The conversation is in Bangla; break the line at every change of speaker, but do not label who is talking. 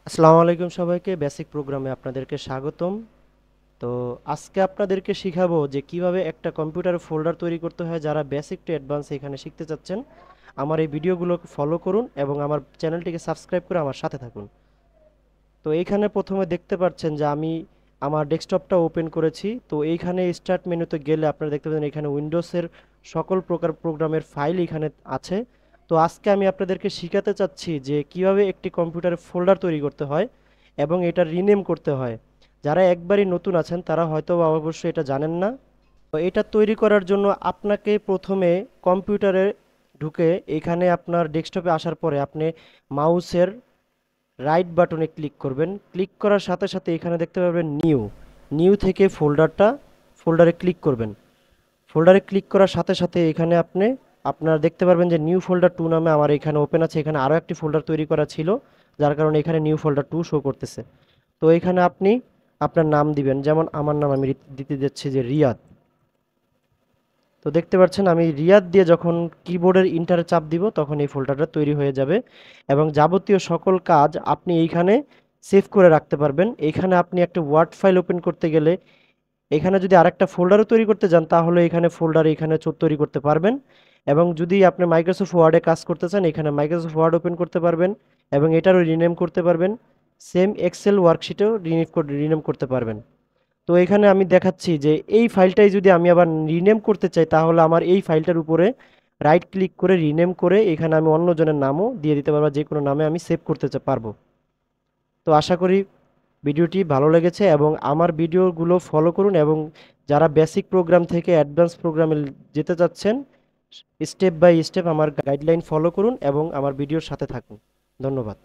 আসসালামু আলাইকুম সবাইকে বেসিক প্রোগ্রামে আপনাদেরকে স্বাগতম। তো আজকে আপনাদেরকে শিখাবো যে কিভাবে একটা কম্পিউটার ফোল্ডার তৈরি করতে হয়। যারা বেসিক টু অ্যাডভান্স এখানে শিখতে চাচ্ছেন, আমার এই ভিডিওগুলো ফলো করুন এবং আমার চ্যানেলটিকে সাবস্ক্রাইব করে আমার সাথে থাকুন। তো এইখানে প্রথমে দেখতে পাচ্ছেন যে আমি আমার ডেস্কটপটা ওপেন করেছি। তো এইখানে স্টার্ট মেনুতে গেলে আপনারা দেখতে পাচ্ছেন এখানে উইন্ডোজের সকল প্রকার প্রোগ্রামের ফাইল এখানে আছে। তো আজকে আমি আপনাদেরকে শিখাতে চাচ্ছি যে কিভাবে একটি কম্পিউটারে ফোল্ডার তৈরি করতে হয় এবং এটা রিনেম করতে হয়। যারা একবারই নতুন আছেন তারা হয়তো বা অবশ্যই এটা জানেন না। তো এটা তৈরি করার জন্য আপনাকে প্রথমে কম্পিউটারে ঢুকে এখানে আপনার ডেস্কটপে আসার পরে আপনি মাউসের রাইট বাটনে ক্লিক করবেন। ক্লিক করার সাথে সাথে এখানে দেখতে পাবেন নিউ। নিউ থেকে ফোল্ডারে ক্লিক করবেন। ফোল্ডারে ক্লিক করার সাথে সাথে এখানে আপনি আপনার দেখতে পারবেন যে নিউ ফোল্ডার টু নামে আমার এখানে ওপেন আছে। এখানে আরও একটি ফোল্ডার তৈরি করা ছিল, যার কারণে এখানে নিউ ফোল্ডার টু শো করতেছে। তো এখানে আপনি আপনার নাম দিবেন, যেমন আমার নাম আমি দিতে যাচ্ছি যে রিয়াদ। তো দেখতে পাচ্ছেন আমি রিয়াদ দিয়ে যখন কিবোর্ডের ইন্টারে চাপ দিব তখন এই ফোল্ডারটা তৈরি হয়ে যাবে এবং যাবতীয় সকল কাজ আপনি এইখানে সেভ করে রাখতে পারবেন। এখানে আপনি একটা ওয়ার্ড ফাইল ওপেন করতে গেলে এখানে যদি আরেকটা ফোল্ডারও তৈরি করতে যান তাহলে এখানে ফোল্ডার এখানে তৈরি করতে পারবেন। এবং যদি আপনি মাইক্রোসফট ওয়ার্ডে কাজ করতে চান এখানে মাইক্রোসফট ওয়ার্ড ওপেন করতে পারবেন এবং এটারও রিনেম করতে পারবেন। সেম এক্সেল ওয়ার্কশিটেও রিনেম করতে পারবেন। তো এখানে আমি দেখাচ্ছি যে এই ফাইলটাই যদি আমি আবার রিনেম করতে চাই তাহলে আমার এই ফাইলটার উপরে রাইট ক্লিক করে রিনেম করে এখানে আমি অন্যজনের নামও দিয়ে দিতে পারবো, যে কোনো নামে আমি সেভ করতে পারবো। তো আশা করি ভিডিওটি ভালো লেগেছে এবং আমার ভিডিওগুলো ফলো করুন এবং যারা বেসিক প্রোগ্রাম থেকে অ্যাডভান্স প্রোগ্রামে যেতে চাচ্ছেন স্টেপ বাই স্টেপ আমার গাইডলাইন ফলো করুন এবং আমার ভিডিওর সাথে থাকুন। ধন্যবাদ।